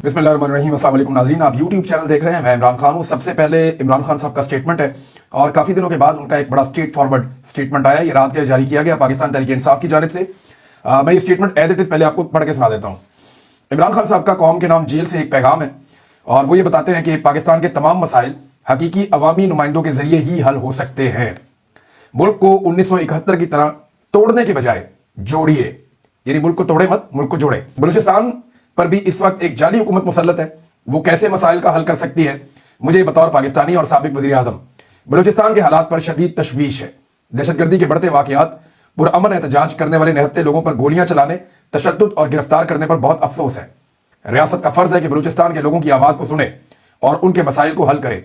बिस्मिल्लाहिर्रहमानिर्रहीम। अस्सलाम वालेकुम नाज़रीन, आप यूट्यूब चैनल देख रहे हैं। मैं इमरान खान हूँ। सबसे पहले इमरान खान साहब का स्टेटमेंट है और काफ़ी दिनों के बाद उनका एक बड़ा स्ट्रेट फॉरवर्ड स्टेटमेंट आया। ये रात के जारी किया गया पाकिस्तान तहरीक इंसाफ की जानिब से। मैं ये स्टेटमेंट एज इट इज़ पहले आपको पढ़ के सुना देता हूँ। इमरान खान साहब का कौम के नाम जेल से एक पैगाम है और वो ये बताते हैं कि पाकिस्तान के तमाम मसाइल हकीकी अवामी नुमाइंदों के जरिए ही हल हो सकते हैं। मुल्क को 1971 की तरह तोड़ने के बजाय जोड़िए, यानी मुल्क को तोड़े मत, मुल्क को जोड़े। बलूचिस्तान पर भी इस वक्त एक जाली हुकूमत मुसल्लत है। वो कैसे मसाइल का हल कर सकती है, मुझे बतौर पाकिस्तानी और साबिक वज़ीर आज़म बलूचिस्तान के हालात पर शदीद तशवीश है। दहशतगर्दी के बढ़ते वाक़यात, पुरअमन एहतजाज करने वाले निहत्थे लोगों पर गोलियां चलाने, तशद्दुद और गिरफ्तार करने पर बहुत अफसोस है। रियासत का फर्ज है कि बलूचिस्तान के लोगों की आवाज़ को सुने और उनके मसाइल को हल करे।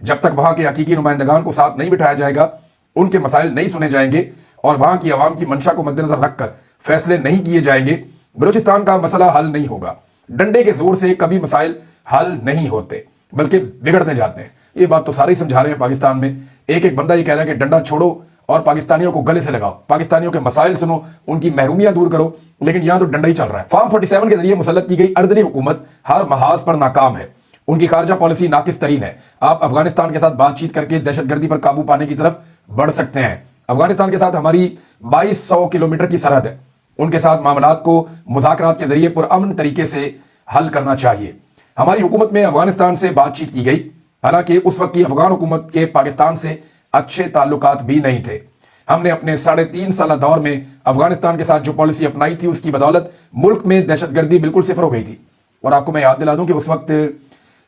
जब तक वहां के हकीकी नुमाइंदगान को साथ नहीं बिठाया जाएगा, उनके मसाइल नहीं सुने जाएंगे और वहां की आवाम की मंशा को मद्देनजर रखकर फैसले नहीं किए जाएंगे, बलूचिस्तान का मसला हल नहीं होगा। डंडे के जोर से कभी मसाइल हल नहीं होते बल्कि बिगड़ते जाते हैं। ये बात तो सारे ही समझा रहे हैं। पाकिस्तान में एक एक बंदा ये कह रहा है कि डंडा छोड़ो और पाकिस्तानियों को गले से लगाओ, पाकिस्तानियों के मसाइल सुनो, उनकी महरूमियां दूर करो, लेकिन यहां तो डंडा ही चल रहा है। फार्म 47 के जरिए मुसल्लत की गई अर्दली हुकूमत हर महाज पर नाकाम है। उनकी खारजा पॉलिसी नाकिस तरीन है। आप अफगानिस्तान के साथ बातचीत करके दहशतगर्दी पर काबू पाने की तरफ बढ़ सकते हैं। अफगानिस्तान के साथ हमारी 2200 किलोमीटर की सरहद है। उनके साथ मामलात को मुज़ाकरात के जरिए पुरअमन तरीके से हल करना चाहिए। हमारी हुकूमत में अफगानिस्तान से बातचीत की गई, हालांकि उस वक्त की अफगान हुकूमत के पाकिस्तान से अच्छे ताल्लुकात भी नहीं थे। हमने अपने 3.5 साल दौर में अफगानिस्तान के साथ जो पॉलिसी अपनाई थी, उसकी बदौलत मुल्क में दहशतगर्दी बिल्कुल सिफर हो गई थी। और आपको मैं याद दिला दूं कि उस वक्त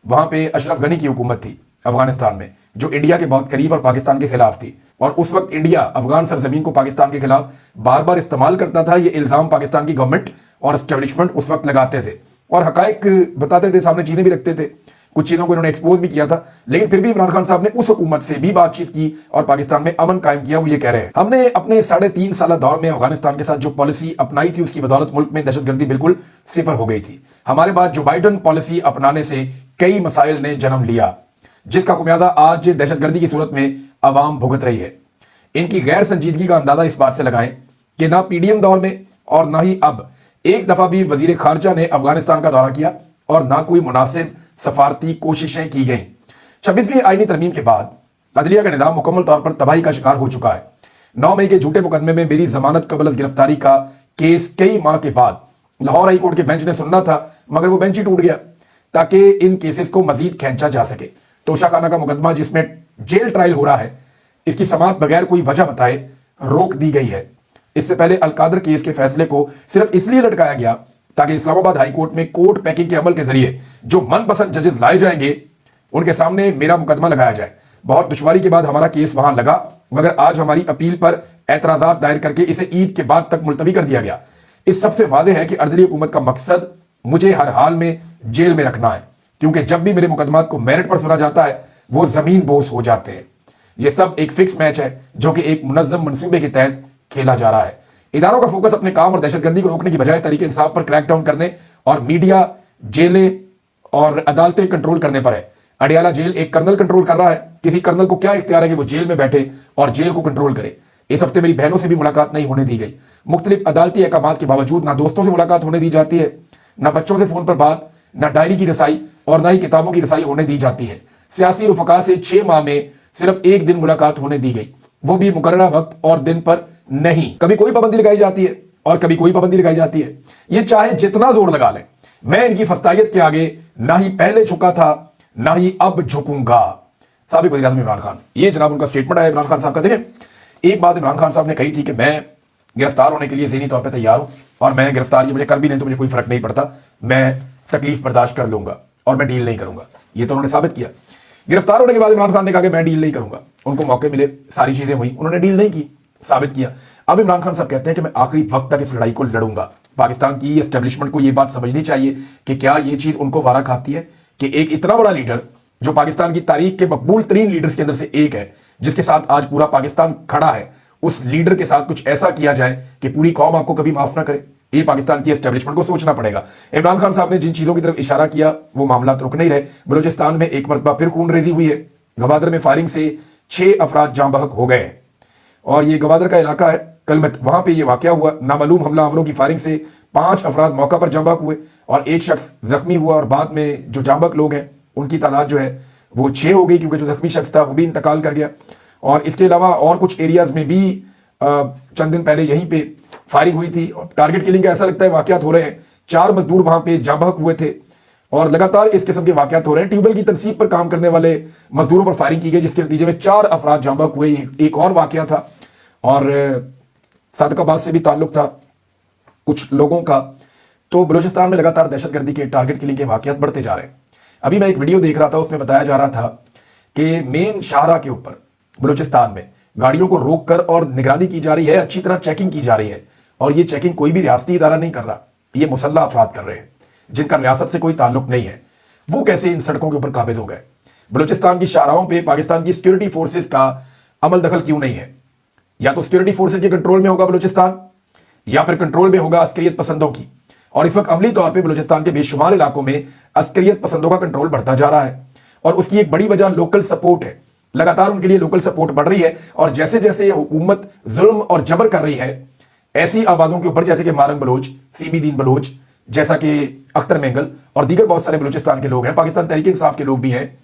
वहां पे अशरफ गनी की हुकूमत थी अफगानिस्तान में, जो इंडिया के बहुत करीब और पाकिस्तान के खिलाफ थी। और उस वक्त इंडिया अफगान सरजमीन को पाकिस्तान के खिलाफ बार बार इस्तेमाल करता था। ये इल्जाम पाकिस्तान की गवर्नमेंट और एस्टेब्लिशमेंट उस वक्त लगाते थे और हकायक बताते थे, सामने चीजें भी रखते थे। कुछ चीजों को इन्होंने एक्सपोज भी किया था, लेकिन फिर भी इमरान खान साहब ने उस हुकूमत से भी बातचीत की और पाकिस्तान में अमन कायम किया। वो ये कह रहे हैं, हमने अपने 3.5 साल दौर में अफगानिस्तान के साथ जो पॉलिसी अपनाई थी, उसकी बदौलत मुल्क में दहशतगर्दी बिल्कुल सिफर हो गई थी। हमारे बाद जो बाइडन पॉलिसी अपनाने से कई मसाइल ने जन्म लिया, जिसका खुमियाजा आज दहशतगर्दी की सूरत में अवाम भुगत रही है। इनकी गैर संजीदगी का अंदाजा इस बात से लगाएं कि ना पीडीएम दौर में और ना ही अब एक दफा भी वजीर खारजा ने अफगानिस्तान का दौरा किया और ना कोई मुनासिब सफारती कोशिशें की गई। 26वीं आईनी तरमीम के बाद अदलिया का निजाम मुकम्मल तौर पर तबाही का शिकार हो चुका है। 9 मई के झूठे मुकदमे में मेरी जमानत कबल गिरफ्तारी का केस कई माह के बाद लाहौर हाई कोर्ट के बेंच ने सुनना था, मगर वो बेंच ही टूट गया ताकि इन केसेस को मजीद खींचा जा सके। तोशाखाना का मुकदमा, जिसमें जेल ट्रायल हो रहा है, इसकी समाअत बगैर कोई वजह बताए रोक दी गई है। इससे पहले अलकादर केस के फैसले को सिर्फ इसलिए लटकाया गया ताकि इस्लामाबाद हाई कोर्ट में कोर्ट पैकिंग के अमल के जरिए जो मनपसंद जजेस लाए जाएंगे, उनके सामने मेरा मुकदमा लगाया जाए। बहुत दुश्वारी के बाद हमारा केस वहां लगा, मगर आज हमारी अपील पर एतराजात दायर करके इसे ईद के बाद तक मुलतवी कर दिया गया। इस सबसे वाज़ेह है कि अर्दली हुकूमत का मकसद मुझे हर हाल में जेल में रखना है, क्योंकि जब भी मेरे मुकदमात को मेरिट पर सुना जाता है, वो जमीन बोस हो जाते हैं। ये सब एक फिक्स मैच है जो कि एक मुनज़्ज़म मंसूबे के तहत खेला जा रहा है। इदारों का फोकस अपने काम और दहशतगर्दी को रोकने की बजाय तरीके इंसाफ पर क्रैकडाउन करने और मीडिया, जेलें और अदालतें कंट्रोल करने पर है। अडियाला जेल एक कर्नल कंट्रोल कर रहा है। किसी कर्नल को क्या इख्तियार है कि वो जेल में बैठे और जेल को कंट्रोल करे। इस हफ्ते मेरी बहनों से भी मुलाकात नहीं होने दी गई। मुख्तलिफ अदालती अहकामात के बावजूद ना दोस्तों से मुलाकात होने दी जाती है, ना बच्चों से फोन पर बात, ना डायरी की रसाई और ना ही किताबों की रसाई होने दी जाती है। सियासी रुफका से 6 माह में सिर्फ एक दिन मुलाकात होने दी गई, वो भी मुकर्ररा वक्त और दिन पर नहीं। कभी कोई पाबंदी लगाई जाती है और कभी कोई पाबंदी लगाई जाती है। ये चाहे जितना जोर लगा लें, मैं इनकी फस्तायत के आगे ना ही पहले झुका था ना ही अब झुकूंगा। साबिक वज़ीर आज़म इमरान खान, ये जनाब उनका स्टेटमेंट है इमरान खान साहब का। देखें, एक बात इमरान खान साहब ने कही थी कि मैं गिरफ्तार होने के लिए ज़हनी तौर पर तैयार हूं और मैं गिरफ्तार ये मुझे कर भी नहीं तो मुझे कोई फर्क नहीं पड़ता, मैं तकलीफ बर्दाश्त कर लूंगा और मैं डील नहीं करूंगा। ये तो उन्होंने साबित किया। गिरफ्तार होने के बाद इमरान खान ने कहा कि मैं डील नहीं करूंगा। उनको मौके मिले, सारी चीजें हुई, उन्होंने डील नहीं की, साबित किया। अब इमरान खान साहब कहते हैं कि मैं आखिरी वक्त तक इस लड़ाई को लड़ूंगा। पाकिस्तान की एस्टेब्लिशमेंट को यह बात समझनी चाहिए कि क्या यह चीज उनको वारा खाती है कि एक इतना बड़ा लीडर जो पाकिस्तान की तारीख के मकबूल तरीन लीडर्स के अंदर से एक है, जिसके साथ आज पूरा पाकिस्तान खड़ा है, उस लीडर के साथ कुछ ऐसा किया जाए कि पूरी कौम आपको कभी माफ ना करे। ये पाकिस्तान की एस्टेब्लिशमेंट को सोचना पड़ेगा। इमरान खान साहब ने जिन चीजों की तरफ इशारा किया वो मामला रुक नहीं रहे। बलूचिस्तान में एक मरतबा फिर खून रेजी हुई है। गवादर में फायरिंग से 6 अफराद जाँ बहक हो गए और ये गवादर का इलाका है। कल वहां पे ये वाकया हुआ। नामालूम हमला आवरों की फायरिंग से 5 अफराद मौका पर जांबाक हुए और 1 शख्स जख्मी हुआ, और बाद में जो जांबाक लोग हैं उनकी तादाद जो है वो 6 हो गई, क्योंकि जो जख्मी शख्स था वो भी इंतकाल कर गया। और इसके अलावा और कुछ एरियाज में भी चंद दिन पहले यहीं पे फायरिंग हुई थी और टारगेट किलिंग का ऐसा लगता है वाकयात हो रहे हैं। 4 मजदूर वहां पे जांबाक हुए थे और लगातार इस किस्म के वाकयात हो रहे हैं। ट्यूबवेल की तनसीब पर काम करने वाले मजदूरों पर फायरिंग की गई, जिसके नतीजे में 4 अफराद जांबाक हुए। एक और वाकया था और सादकाबाद से भी ताल्लुक था कुछ लोगों का। तो बलूचिस्तान में लगातार दहशतगर्दी के टारगेट किलिंग के वाकयात बढ़ते जा रहे हैं। अभी मैं एक वीडियो देख रहा था, उसमें बताया जा रहा था कि मेन शाहरा के ऊपर बलूचिस्तान में गाड़ियों को रोक कर और निगरानी की जा रही है, अच्छी तरह चेकिंग की जा रही है। और ये चेकिंग कोई भी रियासती इदारा नहीं कर रहा, ये मुसल्लह अफराद कर रहे हैं जिनका रियासत से कोई ताल्लुक नहीं है। वो कैसे इन सड़कों के ऊपर काबिज हो गए? बलूचिस्तान की शाहराहों पे पाकिस्तान की सिक्योरिटी फोर्सेस का अमल दखल क्यों नहीं है? या तो सिक्योरिटी फोर्सेस के कंट्रोल में होगा बलूचिस्तान, या फिर कंट्रोल में होगा अस्करियत पसंदों की। और इस वक्त अमली तौर पर बलूचिस्तान के बेशुमार इलाकों में अस्करियत पसंदों का कंट्रोल बढ़ता जा रहा है और उसकी एक बड़ी वजह लोकल सपोर्ट है। लगातार उनके लिए लोकल सपोर्ट बढ़ रही है और जैसे जैसे हुकूमत जुल्म और जबर कर रही है, ऐसी आवाजों के ऊपर जैसे कि मारंग बलोच, सीबी दीन बलोच, जैसा कि अख्तर मेंगल और दीगर बहुत सारे बलूचिस्तान के लोग हैं, पाकिस्तान तहरीक इंसाफ के लोग भी हैं,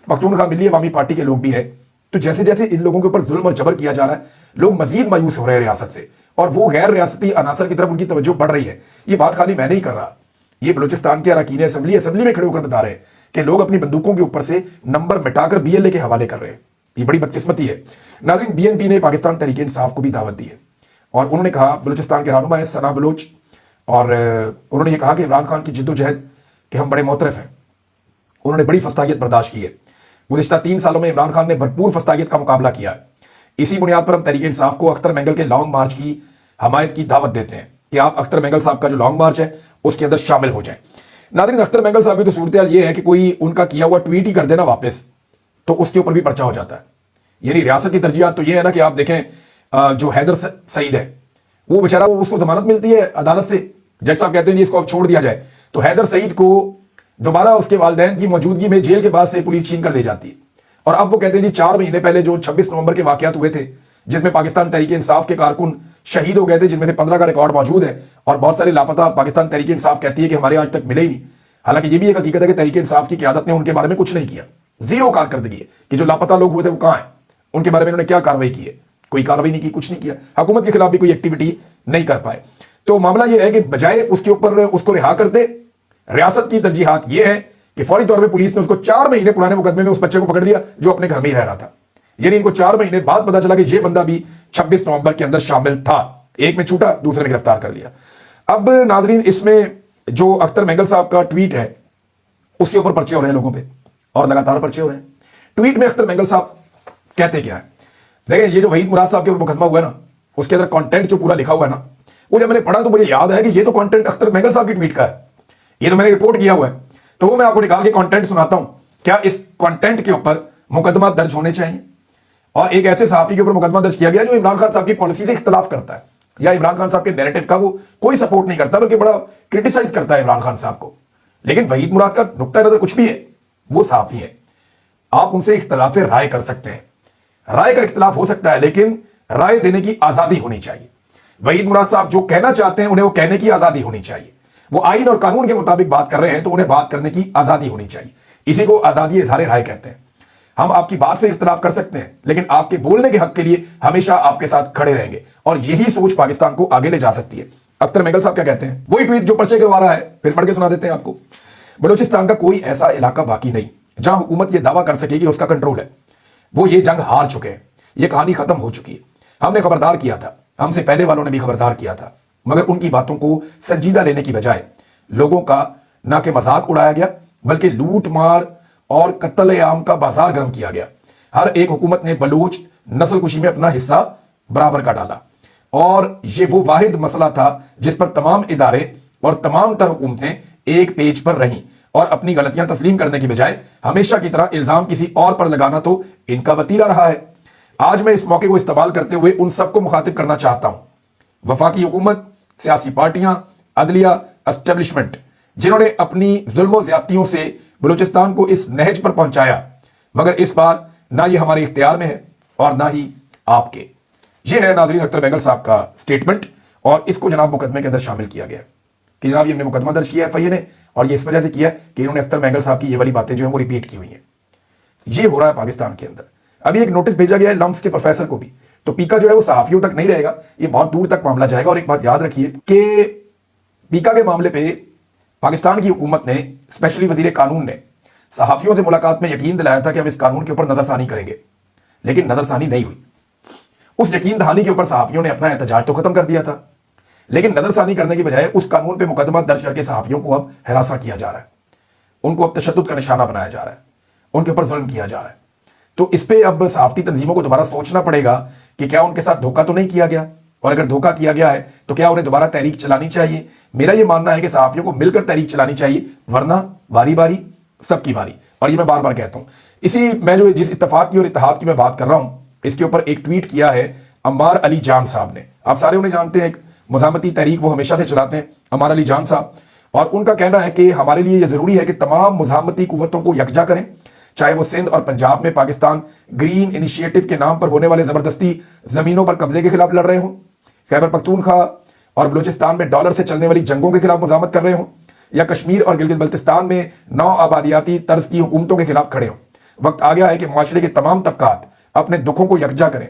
पख्तूनख्वा मिल्ली अवामी पार्टी के लोग भी हैं। तो जैसे जैसे इन लोगों के ऊपर जुल्म और जबर किया जा रहा है, लोग मजीद मायूस हो रहे हैं रियासत से और वो गैर रियासती अनासर की तरफ उनकी तवज्जो बढ़ रही है। ये बात खाली मैं नहीं कर रहा, ये बलूचिस्तान के अरकान असेंबली में खड़े होकर बता रहे हैं कि लोग अपनी बंदूकों के ऊपर से नंबर मिटाकर BLA के हवाले कर रहे हैं। ये बड़ी बदकिस्मती है। नाज़रीन, BNP ने पाकिस्तान तहरीक इंसाफ को भी दावत दी है और उन्होंने कहा, बलूचिस्तान के रहनुमा है सना बलोच, और उन्होंने ये कहा कि इमरान खान की जिद्दोजहद के हम बड़े मोतरफ हैं। उन्होंने बड़ी फस्तागियत बर्दाश्त की है। गुज़िश्ता 3 सालों में इमरान खान ने भरपूर फस्तागियत का मुकाबला किया है। इसी बुनियाद पर हम तहरीक इंसाफ को अख्तर मेंगल के लॉन्ग मार्च की हमायत की दावत देते हैं कि आप अख्तर मेंगल साहब का जो लॉन्ग मार्च है उसके अंदर शामिल हो जाएं। नाज़रीन, अख्तर मेंगल साहब की तो सूरत ये है कि कोई उनका किया हुआ ट्वीट ही कर देना वापस, तो उसके ऊपर भी पर्चा हो जाता है। यानी रियासत की तरजीहात तो ये है ना कि आप देखें, जो हैदर सईद है वो बेचारा, वो उसको जमानत मिलती है अदालत से, जज साहब कहते हैं जी इसको अब छोड़ दिया जाए, तो हैदर सईद को दोबारा उसके वालिदैन की मौजूदगी में जेल के बाद से पुलिस छीन कर ले जाती है। और अब वो कहते हैं जी 4 महीने पहले जो 26 नवंबर के वाकयात हुए थे जिसमें पाकिस्तान तहरीक इंसाफ के कारकुन शहीद हो गए थे, जिनमें से 15 का रिकॉर्ड मौजूद है और बहुत सारे लापता पाकिस्तान तहरीक इंसाफ कहती है कि हमारे आज तक मिले ही नहीं। हालांकि ये भी एक हकीकत है कि तहरीक इंसाफ की क़यादत ने उनके बारे में कुछ नहीं किया, जीरो कारकर्दगी है कि जो लापता लोग हुए थे वो कहां हैं, उनके बारे में उन्होंने क्या कार्रवाई की है? कोई कार्रवाई नहीं की, कुछ नहीं किया, हुकूमत के खिलाफ भी कोई एक्टिविटी नहीं कर पाए। तो मामला यह है कि बजाय उसके ऊपर उसको रिहा कर दे, रियासत की तरजीहात यह है कि फौरी तौर पर पुलिस ने उसको 4 महीने पुराने मुकदमे में उस बच्चे को पकड़ दिया जो अपने घर में ही रह रहा था। यानी इनको 4 महीने बाद पता चला कि ये बंदा भी 26 नवंबर के अंदर शामिल था। एक में छूटा, दूसरे ने गिरफ्तार कर लिया। अब नाजरीन, इसमें जो अख्तर मेंगल साहब का ट्वीट है उसके ऊपर पर्चे हो रहे हैं लोगों पे और लगातार पर्चे हो रहे हैं। ट्वीट में अख्तर मेंगल साहब कहते क्या है, देखें, ये जो वहीद मुराद साहब के ऊपर मुकदमा हुआ है ना, उसके अंदर कंटेंट जो पूरा लिखा हुआ है ना, वो जब मैंने पढ़ा तो मुझे याद है कि ये तो कंटेंट अख्तर मेंगल साहब की ट्वीट का है, ये तो मैंने रिपोर्ट किया हुआ है। तो वो मैं आपको निकाल के कंटेंट सुनाता हूं। क्या इस कंटेंट के ऊपर मुकदमा दर्ज होने चाहिए? और एक ऐसे सहाफी के ऊपर मुकदमा दर्ज किया गया जो इमरान खान साहब की पॉलिसी से इख्तलाफ करता है या इमरान खान साहब के नैरेटिव का वो कोई सपोर्ट नहीं करता, बल्कि बड़ा क्रिटिसाइज करता है इमरान खान साहब को। लेकिन वहीद मुराद का नुक्ता नजर कुछ भी है, वो सहाफी है, आप उनसे इख्तलाफ राय कर सकते हैं, राय का इख्तलाफ हो सकता है, लेकिन राय देने की आजादी होनी चाहिए। वहीद मुराद साहब जो कहना चाहते हैं उन्हें वो कहने की आजादी होनी चाहिए। वो आईन और कानून के मुताबिक बात कर रहे हैं तो उन्हें बात करने की आजादी होनी चाहिए। इसी को आजादी इज़हार राय कहते हैं। हम आपकी बात से इख्तलाफ कर सकते हैं, लेकिन आपके बोलने के हक के लिए हमेशा आपके साथ खड़े रहेंगे, और यही सोच पाकिस्तान को आगे ले जा सकती है। अख्तर मेंगल साहब क्या कहते हैं, वही ट्वीट जो पर्चे करवा रहा है, फिर पढ़ के सुना देते हैं आपको। बलूचिस्तान का कोई ऐसा इलाका बाकी नहीं जहां हुकूमत यह दावा कर सके कि उसका कंट्रोल है। वो ये जंग हार चुके हैं, ये कहानी खत्म हो चुकी है। हमने खबरदार किया था, हमसे पहले वालों ने भी खबरदार किया था, मगर उनकी बातों को संजीदा लेने की बजाय लोगों का ना कि मजाक उड़ाया गया, बल्कि लूट मार और कत्ल आम का बाजार गर्म किया गया। हर एक हुकूमत ने बलूच नस्ल कुशी में अपना हिस्सा बराबर का डाला, और ये वो वाहिद मसला था जिस पर तमाम इदारे और तमाम तर हुकूमतें एक पेज पर रहीं, और अपनी गलतियां तस्लीम करने की बजाय हमेशा की तरह इल्जाम किसी और पर लगाना तो इनका वतीरा रहा है। आज मैं इस मौके को इस्तेमाल करते हुए उन सबको मुखातिब करना चाहता हूं, वफाकी हुकूमत, सियासी पार्टियां, अदलिया, एस्टेब्लिशमेंट, जिन्होंने अपनी जुल्म ज्यादतियों से बलूचिस्तान को इस नहज पर पहुंचाया, मगर इस बार ना ये हमारे इख्तियार में है और ना ही आपके। ये है नाज़रीन अख्तर मेंगल साहब का स्टेटमेंट, और इसको जनाब मुकदमे के अंदर शामिल किया गया। کہ جناب یہ हमने मुकदमा दर्ज किया FIA ने, और ये इस वजह से किया कि इन्होंने अख्तर मैंगल साहब की ये वाली बातें जो है वो रिपीट की हुई हैं. ये हो रहा है पाकिस्तान के अंदर. अभी एक नोटिस भेजा गया है लम्स के प्रोफेसर को भी, तो पीका जो है वो सहाफियों तक नहीं रहेगा, ये बहुत दूर तक मामला जाएगा. और एक बात याद रखिए कि पीका के मामले पे पाकिस्तान की हुकूमत ने, स्पेशली वजीर कानून ने सहाफियों से मुलाकात में यकीन दिलाया था कि हम इस कानून के ऊपर नजरसानी करेंगे, लेकिन नजरसानी नहीं हुई. उस यकीन दहानी के ऊपर सहाफियों ने अपना एहतजाज तो खत्म कर दिया था, लेकिन नजरसानी करने की बजाय उस कानून पे मुकदमा दर्ज करके सहाफियों को अब हरासा किया जा रहा है, उनको अब तशद्दुद का निशाना बनाया जा रहा है, उनके ऊपर जुल्म किया जा रहा है. तो इस पे अब सहाफती तंजीमों को दोबारा सोचना पड़ेगा कि क्या उनके साथ धोखा तो नहीं किया गया, और अगर धोखा किया गया है तो क्या उन्हें दोबारा तहरीक चलानी चाहिए. मेरा यह मानना है कि सहाफियों को मिलकर तहरीक चलानी चाहिए, वरना बारी बारी सबकी बारी. और ये मैं बार बार कहता हूं, इसी मैं जो जिस इत्तेफाक की और इत्तेहाद की मैं बात कर रहा हूं, इसके ऊपर एक ट्वीट किया है अम्मार अली जान साहब ने. आप सारे उन्हें जानते हैं, एक मुजामती तहरीक वो हमेशा से चलाते हैं, अम्मार अली जान साहब. और उनका कहना है कि हमारे लिए यह जरूरी है कि तमाम मुजामती कुव्वतों को यकजा करें, चाहे वो सिंध और पंजाब में पाकिस्तान ग्रीन इनिशिएटिव के नाम पर होने वाले जबरदस्ती जमीनों पर कब्जे के खिलाफ लड़ रहे हों, खैबर पख्तूनख्वा और बलूचिस्तान में डॉलर से चलने वाली जंगों के खिलाफ मुजामत कर रहे हों, या कश्मीर और गिलगित बल्तिस्तान में नौ आबादियाती तर्ज की हुकूमतों के खिलाफ खड़े हों. वक्त आ गया है कि माशरे के तमाम तबकात अपने दुखों को यकजा करें,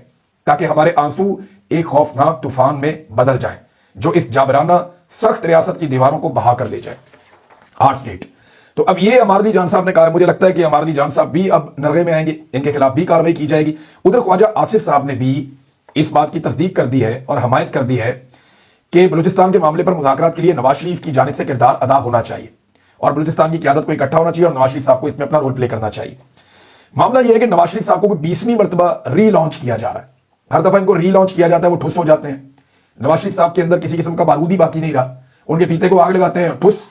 ताकि हमारे आंसू एक खौफनाक तूफान में बदल जाएं, जो इस जाबराना सख्त रियासत की दीवारों को बहा कर ले जाए. Hard state. तो अब ये अम्मार अली जान साहब ने कहा, मुझे लगता है कि अम्मार अली जान साहब भी अब नरगे में आएंगे, इनके खिलाफ भी कार्रवाई की जाएगी. उधर ख्वाजा आसिफ साहब ने भी इस बात की तस्दीक कर दी है और हमायत कर दी है कि बलूचिस्तान के मामले पर मुज़ाकरात के लिए नवाज शरीफ की जानिब से किरदार अदा होना चाहिए, और बलूचिस्तान की क़यादत को इकट्ठा होना चाहिए, और नवाज शरीफ साहब को इसमें अपना रोल प्ले करना चाहिए. मामला यह है कि नवाज शरीफ साहब को 20वीं मरतबा री लॉन्च किया जा रहा है. हर दफा इनको री लॉन्च किया जाता है वो ठुस हो जाते हैं. नवाज शरीफ साहब के अंदर किसी किस्म का बारूद ही बाकी नहीं रहा, उनके पीते को आग लगाते हैं, ठुस,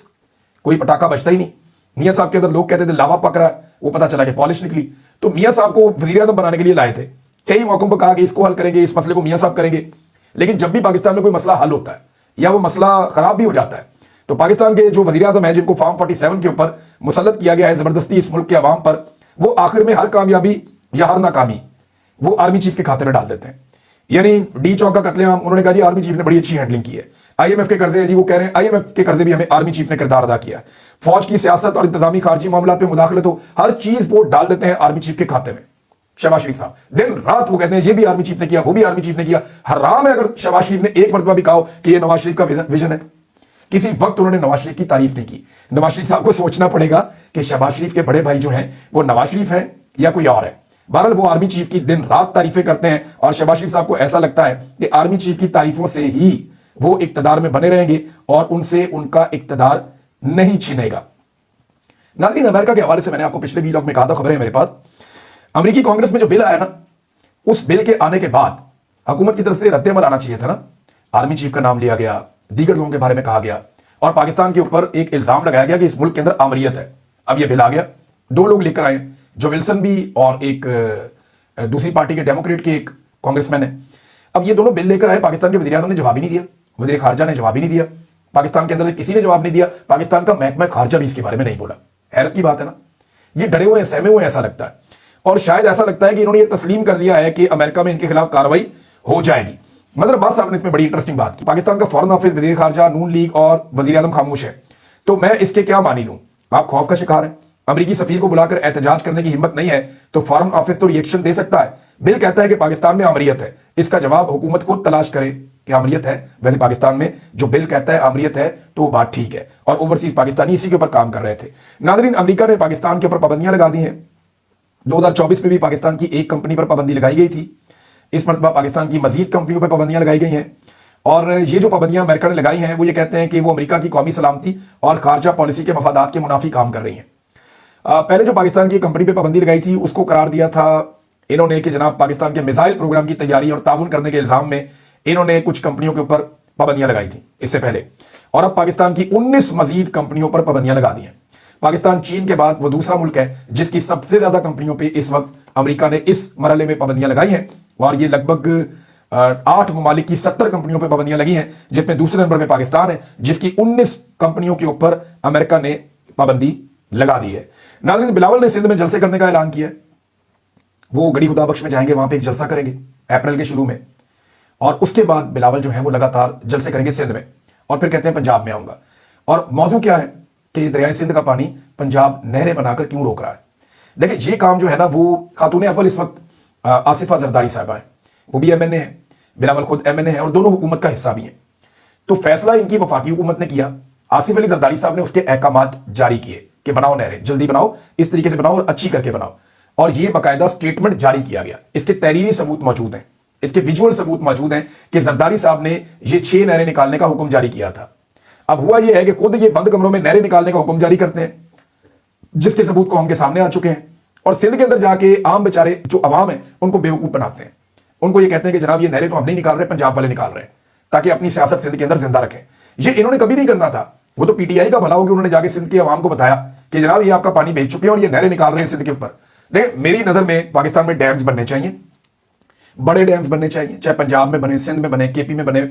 कोई पटाखा बचता ही नहीं. मियां साहब के अंदर लोग कहते थे लावा पक रहा है, वो पता चला कि पॉलिश निकली. तो मियां साहब को वजीर आज़म बनाने के लिए लाए थे, कई मौकों पर कहा कि इसको हल करेंगे, इस मसले को मियां साहब करेंगे. लेकिन जब भी पाकिस्तान में कोई मसला हल होता है या वो मसला खराब भी हो जाता है, तो पाकिस्तान के जो वजीर आज़म है, जिनको फॉर्म 47 के ऊपर मुसल्लत किया गया है जबरदस्ती इस मुल्क के अवाम पर, वो आखिर में हर कामयाबी या हर नाकामी वो आर्मी चीफ के खाते में डाल देते हैं. यानी डी चौक का कत्लेआम, उन्होंने कहा जी आर्मी चीफ ने बड़ी अच्छी हैंडलिंग की है. IMF के कर्जे हैं जी, वो कह रहे हैं IMF के कर्जे भी हमें आर्मी चीफ ने किरदार अदा किया है. फौज की सियासत और इंतजामी खारजी मामला पे मुदाखलत हो, हर चीज वो डाल देते हैं आर्मी चीफ के खाते में. शहबाज शरीफ साहब दिन रात वो कहते हैं ये भी आर्मी चीफ ने किया, वो भी आर्मी चीफ ने किया. हराम है अगर शहबाज शरीफ ने एक मरतबा भी कहा कि ये नवाज शरीफ का विजन है. किसी वक्त उन्होंने नवाज शरीफ की तारीफ नहीं की. नवाज शरीफ साहब को सोचना पड़ेगा कि शहबाज शरीफ के बड़े भाई जो हैं वो नवाज शरीफ हैं या कोई और है. बहरहाल वो आर्मी चीफ की दिन रात तारीफें करते हैं, और शहबाज शरीफ साहब को ऐसा लगता है कि आर्मी चीफ की तारीफों से ही वो इक्तदार में बने रहेंगे और उनसे उनका इक्तदार नहीं छिनेगा. नाज़रीन, अमेरिका के हवाले से मैंने आपको पिछले वीलॉग में कहा था, खबर है मेरे पास, अमेरिकी कांग्रेस में जो बिल आया ना, उस बिल के आने के बाद हुकूमत की तरफ से रद्द-ए-अमल आना चाहिए था ना. आर्मी चीफ का नाम लिया गया, दीगर लोगों के बारे में कहा गया, और पाकिस्तान के ऊपर एक इल्जाम लगाया गया कि इस मुल्क के अंदर आमरीयत है. अब यह बिल आ गया, दो लोग लेकर आए, जो विल्सन भी और एक दूसरी पार्टी के डेमोक्रेट के एक कांग्रेसमैन है. अब ये दोनों बिल लेकर आए, पाकिस्तान के वज़ीर आज़म ने जवाब ही नहीं दिया, वज़ीर खारजा ने जवाब ही नहीं दिया, पाकिस्तान के अंदर से किसी ने जवाब नहीं दिया, पाकिस्तान का महकमा खारजा भी इसके बारे में नहीं बोला. हैरत की बात है ना. ये डरे हुए हैं, सहमे हुए हैं ऐसा लगता है, और शायद ऐसा लगता है कि इन्होंने ये तस्लीम कर लिया है कि अमेरिका में इनके खिलाफ कार्रवाई हो जाएगी. मतलब बात साहब ने इसमें बड़ी इंटरेस्टिंग बात की. पाकिस्तान का फॉरेन ऑफिस, वज़ीर खारजा, नून लीग और वज़ीर आज़म खामोश है, तो मैं इसके क्या मानी लूं. आप खौफ का शिकार हैं. अमरीकी सफीर को बुलाकर एहतजाज करने की हिम्मत नहीं है, तो फॉरेन ऑफिस तो रिएक्शन दे सकता है. बिल कहता है कि पाकिस्तान में आमरीयत है, इसका जवाब हुकूमत खुद तलाश करे कि आमरीयत है. वैसे पाकिस्तान में जो बिल कहता है आमरीयत है, तो वो बात ठीक है, और ओवरसीज पाकिस्तानी इसी के ऊपर काम कर रहे थे. नाज़रीन, अमेरिका ने पाकिस्तान के ऊपर पाबंदियां लगा दी हैं. 2024 में भी पाकिस्तान की एक कंपनी पर पाबंदी लगाई गई थी. इस मरतबा पाकिस्तान की मजीद कंपनियों पर पाबंदियां लगाई गई हैं, और ये जो पाबंदियां अमेरिका ने लगाई हैं वो ये कहते हैं कि वो अमेरिका की कौमी सलामती और खारजा पॉलिसी के मफादात के मुनाफी काम कर रही हैं. पहले जो पाकिस्तान की कंपनी पे पाबंदी लगाई थी उसको करार दिया था इन्होंने कि जनाब पाकिस्तान के मिसाइल प्रोग्राम की तैयारी और ताउन करने के इल्जाम में इन्होंने कुछ कंपनियों के ऊपर पाबंदियां लगाई थी इससे पहले, और अब पाकिस्तान की 19 मजीद कंपनियों पर पाबंदियां लगा दी हैं. पाकिस्तान चीन के बाद वो दूसरा मुल्क है जिसकी सबसे ज्यादा कंपनियों पर इस वक्त अमेरिका ने इस मरहले में पाबंदियां लगाई हैं, और ये लगभग 8 ममालिक की 70 कंपनियों पर पाबंदियां लगी हैं, जिसमें दूसरे नंबर पर पाकिस्तान है जिसकी 19 कंपनियों के ऊपर अमेरिका ने पाबंदी लगा दी है. नाज़रीन, बिलावल ने सिंध में जलसे करने का ऐलान किया. वो गड़ी खुदा बख्श में जाएंगे, वहां पे एक जलसा करेंगे अप्रैल के शुरू में, और उसके बाद बिलावल जो है वो लगातार जलसे करेंगे सिंध में, और फिर कहते हैं पंजाब में आऊंगा. اور موضوع کیا ہے کہ دریائے سندھ کا پانی پنجاب نہریں بنا کر کیوں روک رہا ہے؟ دیکھیں یہ کام جو ہے نا وہ خاتون اول اس وقت آصفہ زرداری صاحبہ ہیں، وہ بھی ایم این اے ہے، بلاول خود ایم این اے ہے اور دونوں حکومت کا حصہ بھی ہیں. تو فیصلہ ان کی وفاقی حکومت نے کیا، آصف علی زرداری صاحب نے اس کے احکامات جاری کیے کہ بناؤ نہریں، جلدی بناؤ، اس طریقے سے بناؤ اور اچھی کر کے بناؤ. اور یہ باقاعدہ سٹیٹمنٹ جاری کیا گیا، اس کے تحریری ثبوت موجود ہیں، اس کے ویژول ثبوت موجود ہیں کہ زرداری صاحب نے یہ 6 نہریں نکالنے کا حکم جاری کیا تھا. اب ہوا یہ ہے کہ خود یہ بند کمروں میں نہریں نکالنے کا حکم جاری کرتے ہیں، جس کے ثبوت قوم کے سامنے آ چکے ہیں، اور سندھ کے اندر جا کے عام بیچارے جو عوام ہیں ان کو بیوقوف بناتے ہیں. ان کو یہ کہتے ہیں کہ جناب یہ نہریں تو ہم نہیں نکال رہے، پنجاب والے نکال رہے ہیں تاکہ اپنی سیاست سندھ کے اندر زندہ رکھیں. یہ انہوں نے کبھی نہیں کرنا تھا. وہ تو پی ٹی آئی کا بھلا ہو کہ انہوں نے جا کے سندھ کے عوام کو بتایا کہ جناب یہ آپ کا پانی بیچ چکے ہیں اور یہ نہریں نکال رہے ہیں سندھ کے اوپر. دیکھیں میری نظر میں پاکستان میں ڈیمز بننے چاہیے، بڑے ڈیمز بننے چاہیے، چاہے پنجاب میں بنے، سندھ میں بنے، کے پی میں بنے،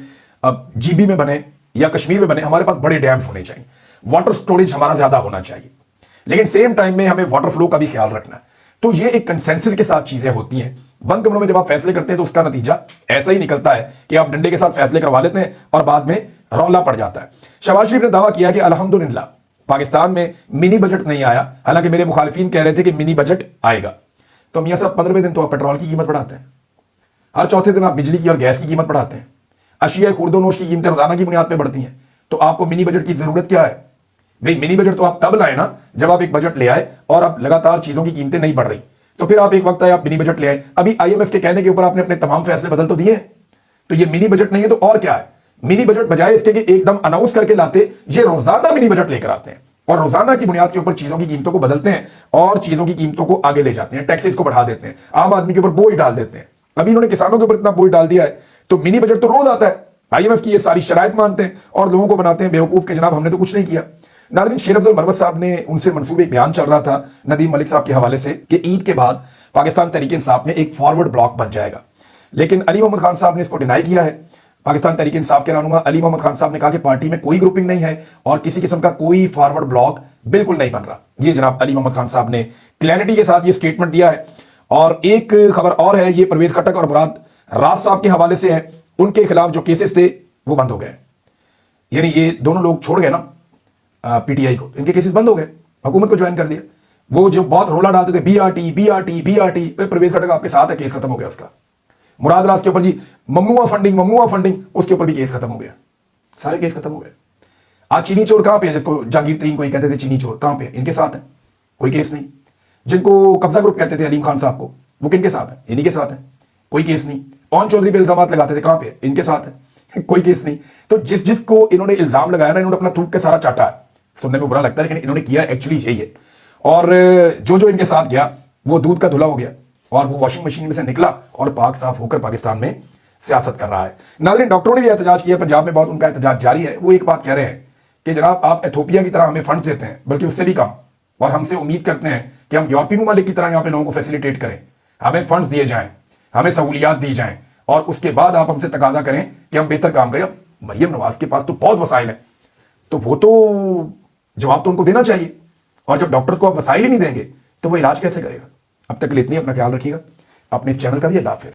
جی بی میں بنے یا کشمیر میں بنے. ہمارے پاس بڑے ڈیمز ہونے چاہیے، واٹر سٹوریج ہمارا زیادہ ہونا چاہیے، لیکن سیم ٹائم میں ہمیں واٹر فلو کا بھی خیال رکھنا ہے. تو یہ ایک کنسنسس کے ساتھ چیزیں ہوتی ہیں. بند کمروں میں جب آپ فیصلے کرتے ہیں تو اس کا نتیجہ ایسا ہی نکلتا ہے کہ آپ ڈنڈے کے ساتھ فیصلے کروا لیتے ہیں اور بعد میں رولا پڑ جاتا ہے. شہباز شریف نے دعویٰ کیا کہ الحمدللہ پاکستان میں منی بجٹ نہیں آیا، حالانکہ میرے مخالفین کہہ رہے تھے کہ منی بجٹ آئے گا. تو میاں صاحب 15ویں دن تو آپ پیٹرول کی قیمت بڑھاتے ہیں، ہر چوتھے دن آپ بجلی کی اور گیس کی قیمت بڑھاتے ہیں، اشیاء خورد و نوش کی قیمتیں روزانہ کی بنیاد پہ بڑھتی ہیں. تو آپ کو منی بجٹ کی ضرورت کیا ہے؟ بھئی منی بجٹ تو آپ تب لائے نا جب آپ ایک بجٹ لے آئے اور اب لگاتار چیزوں کی قیمتیں نہیں بڑھ رہی. تو پھر آپ ایک وقت آئے آپ منی بجٹ لے آئے. ابھی آئی ایم ایف کے کہنے کے اوپر آپ نے اپنے تمام فیصلے بدل تو دیے ہیں. تو یہ منی بجٹ نہیں ہے تو اور کیا ہے؟ منی بجٹ بجائے اس کے کہ ایک دم اناؤنس کر کے لاتے، یہ روزانہ منی بجٹ لے کر آتے ہیں اور روزانہ کی بنیاد کے اوپر چیزوں کی قیمتوں کو بدلتے ہیں اور چیزوں کی قیمتوں کو آگے لے جاتے ہیں، ٹیکسز کو بڑھا دیتے ہیں، عام آدمی کے اوپر بوجھ ڈال دیتے ہیں. ابھی انہوں نے کسانوں کے اوپر اتنا بوجھ ڈال دیا ہے تو منی بجٹ تو روز آتا ہے. آئی ایم ایف کی یہ ساری شرائط مانتے ہیں اور لوگوں کو بناتے ہیں بیوقوف کہ جناب ہم نے تو کچھ نہیں کیا. ناظرین، شیر افضل مروت صاحب نے ان سے منسوب ایک بیان چل رہا تھا ندیم ملک صاحب کے حوالے سے کہ عید کے بعد پاکستان تحریک انصاف میں ایک فارورڈ بلاک بن جائے گا، لیکن علی محمد خان صاحب نے اس کو ڈینائی کیا ہے. پاکستان تحریک انصاف کے رہنما علی محمد خان صاحب نے کہا کہ پارٹی میں کوئی گروپنگ نہیں ہے اور کسی قسم کا کوئی فارورڈ بلاک بالکل نہیں بن رہا. یہ جناب علی محمد خان صاحب نے کلیئرٹی کے ساتھ یہ سٹیٹمنٹ دیا ہے. اور ایک خبر اور ہے، یہ پرویز خٹک اور مراد راز صاحب کے حوالے سے ہے. ان کے خلاف جو کیسز تھے وہ بند ہو گئے، یعنی یہ دونوں لوگ چھوڑ گئے نا پی ٹی آئی کو، ان کے کیسز بند ہو گئے، حکومت کو جوائن کر دیا. وہ جو بہت رولا ڈالتے تھے B R T B R T B R T, Pervez Khattak آپ کے ساتھ ہے، کیس ختم ہو گیا اس کا. مراد راز کے اوپر جی ممنوعہ فنڈنگ اس کے اوپر بھی کیس ختم ہو گیا، سارے کیس ختم ہو گئے. آج چینی چور کہاں پہ ہے؟ جس کو جہانگیر ترین کو ہی کہتے تھے چینی چور، کہاں پہ؟ ان کے ساتھ ہے، کوئی کیس نہیں. جن کو قبضہ گروپ کہتے تھے علیم خان صاحب کو، وہ کن کے ساتھ ہے؟ انہی کے ساتھ ہے، کوئی کیس نہیں. اون چودھری پہ الزامات لگاتے تھے، کہاں پہ؟ ان کے ساتھ ہے، کوئی کیس نہیں. تو جس کو انہوں نے الزام لگایا نا، انہوں نے اپنا تھوک کے سارا چاٹا ہے. سننے میں برا لگتا ہے لیکن انہوں نے کیا ایکچولی یہی ہے. اور جو ان کے ساتھ گیا وہ دودھ کا دھلا ہو گیا اور وہ واشنگ مشین میں سے نکلا اور پاک صاف ہو کر پاکستان میں سیاست کر رہا ہے. ناظرین، ڈاکٹروں نے بھی احتجاج کیا، پنجاب میں بہت ان کا احتجاج جاری ہے. وہ ایک بات کہہ رہے ہیں کہ جناب آپ ایتھوپیا کی طرح ہمیں فنڈز دیتے ہیں، بلکہ اس سے بھی کم، اور ہم سے امید کرتے ہیں کہ ہم یورپی ممالک کی طرح یہاں پہ لوگوں کو فیسیلیٹیٹ کریں، ہمیں فنڈز دیے جائیں، ہمیں سہولیات دی جائیں، اور اس کے بعد آپ ہم سے تقاضا کریں کہ ہم بہتر کام کریں. اب مریم نواز کے پاس تو بہت وسائل ہیں، تو وہ تو جواب تو ان کو دینا چاہیے. اور جب ڈاکٹرز کو آپ وسائل ہی نہیں دیں گے تو وہ علاج کیسے کرے گا؟ اب تک کے لیے اتنی، اپنا خیال رکھیے گا، اپنے اس چینل کا بھی. اللہ حافظ.